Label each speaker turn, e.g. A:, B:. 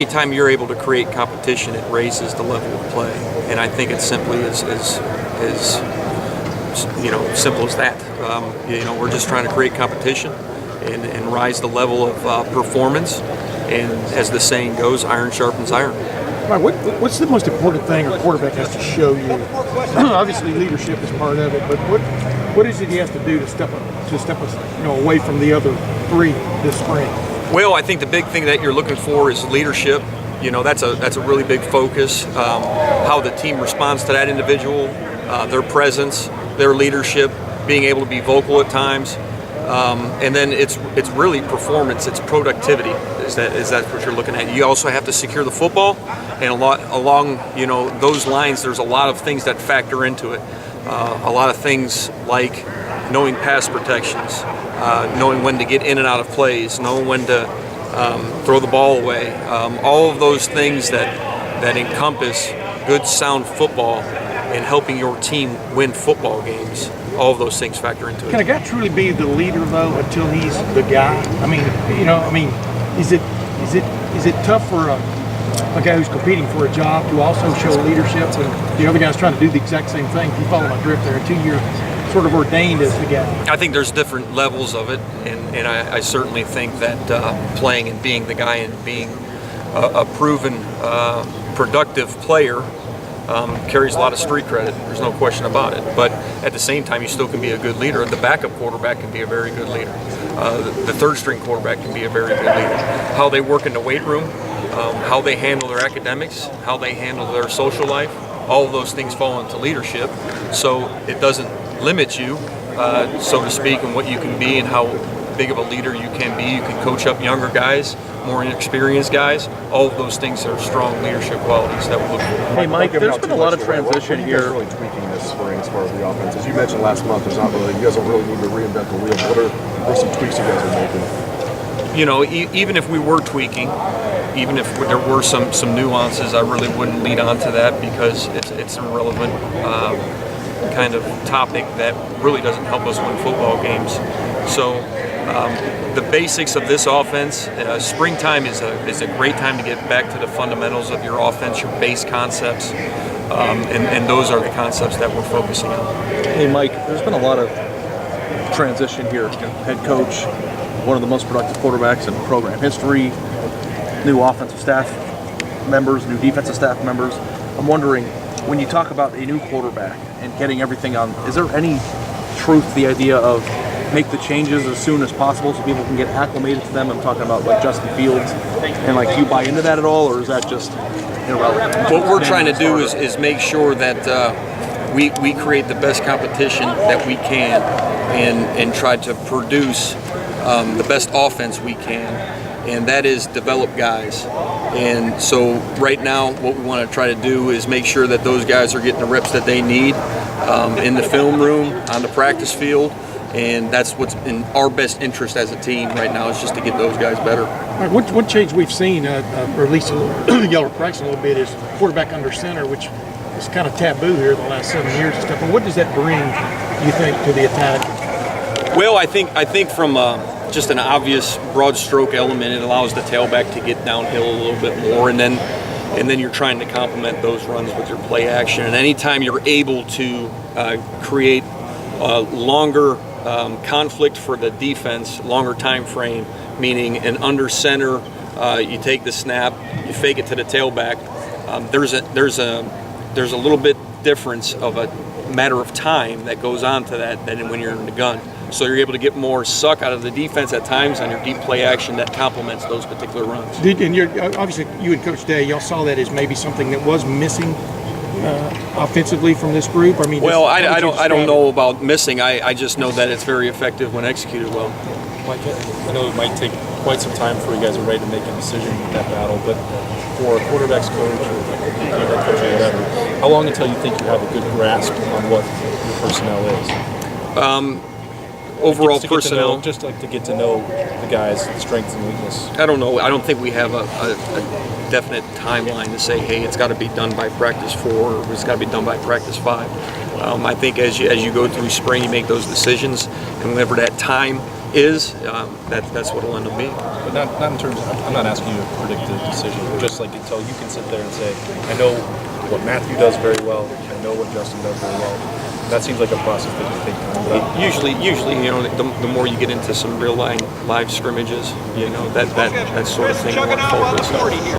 A: Anytime you're able to create competition, it raises the level of play, and I think it's simply as simple as that. We're just trying to create competition and rise the level of performance. And as the saying goes, iron sharpens iron.
B: Right, what's the most important thing a quarterback has to show you? Obviously, leadership is part of it, but what is it he has to do to step us away from the other three this spring?
A: Well, I think the big thing that you're looking for is leadership. That's a really big focus. How the team responds to that individual, their presence, their leadership, being able to be vocal at times, and then it's really performance. It's productivity. Is that what you're looking at? You also have to secure the football, and along those lines, there's a lot of things that factor into it. A lot of things like knowing pass protections, knowing when to get in and out of plays, knowing when to throw the ball away. All of those things that encompass good, sound football and helping your team win football games. All of those things factor into it.
B: Can a guy truly be the leader though until he's the guy? Is it tough for a guy who's competing for a job to also show leadership when the other guy's trying to do the exact same thing? If you follow my drift there, until you're sort of ordained as the guy.
A: I think there's different levels of it, and I certainly think that playing and being the guy and being a proven productive player carries a lot of street credit. There's no question about it. But at the same time, you still can be a good leader. The backup quarterback can be a very good leader. The third string quarterback can be a very good leader. How they work in the weight room, how they handle their academics, how they handle their social life, all of those things fall into leadership. So it doesn't limit you, so to speak, in what you can be and how big of a leader you can be. You can coach up younger guys, more inexperienced guys. All of those things are strong leadership qualities that we look for.
C: Hey, Mike, there's been a lot of transition
D: here.
C: here.
D: Really tweaking this spring as far as the offense. As you mentioned last month, you guys don't really need to reinvent the wheel. What are some tweaks you guys are making?
A: Even if we were tweaking, even if there were some nuances, I really wouldn't lead on to that because it's an irrelevant kind of topic that really doesn't help us win football games. So the basics of this offense, springtime is a great time to get back to the fundamentals of your offense, your base concepts, and those are the concepts that we're focusing on.
C: Hey, Mike, there's been a lot of transition here. Head coach, one of the most productive quarterbacks in program history, new offensive staff members, new defensive staff members. I'm wondering, when you talk about a new quarterback and getting everything on, is there any truth to the idea of make the changes as soon as possible so people can get acclimated to them? I'm talking about like Justin Fields, and like, do you buy into that at all, or is that just irrelevant?
A: What we're trying to do is make sure that we create the best competition that we can and try to produce the best offense we can, and that is develop guys. And so right now what we want to try to do is make sure that those guys are getting the reps that they need in the film room, on the practice field, and that's what's in our best interest as a team right now, is just to get those guys better.
B: All right, one change we've seen, or at least y'all are practicing a little bit, is quarterback under center, which is kind of taboo here the last 7 years and stuff. But what does that bring, you think, to the attack?
A: Well, I think from just an obvious broad stroke element, it allows the tailback to get downhill a little bit more, and then you're trying to complement those runs with your play action. And anytime you're able to create longer conflict for the defense, longer time frame, meaning an under center, you take the snap, you fake it to the tailback. There's a little bit difference of a matter of time that goes on to that than when you're in the gun. So you're able to get more suck out of the defense at times on your deep play action that complements those particular runs.
B: And obviously, you and Coach Day, y'all saw that as maybe something that was missing offensively from this group. I mean,
A: well, I don't know about missing. I just know that it's very effective when executed well.
E: Mike, I know it might take quite some time before you guys are ready to make a decision with that battle, but for a quarterback's coach or head coach or whatever, how long until you think you have a good grasp on what your personnel is?
A: Overall personnel,
E: just like to get to know the guys' strengths and weakness.
A: I don't know. I don't think we have a definite timeline to say, hey, it's got to be done by practice 4 or it's got to be done by practice 5. I think as you go through spring, you make those decisions, and whenever that time is, that's what it'll end up being.
E: But not in terms of, I'm not asking you to predict the decision, just like until you can sit there and say, I know what Matthew does very well, I know what Justin does very well. That seems like a process that you take time. But
A: Usually, you know, the more you get into some real live scrimmages, you know, that sort of thing will unfold itself.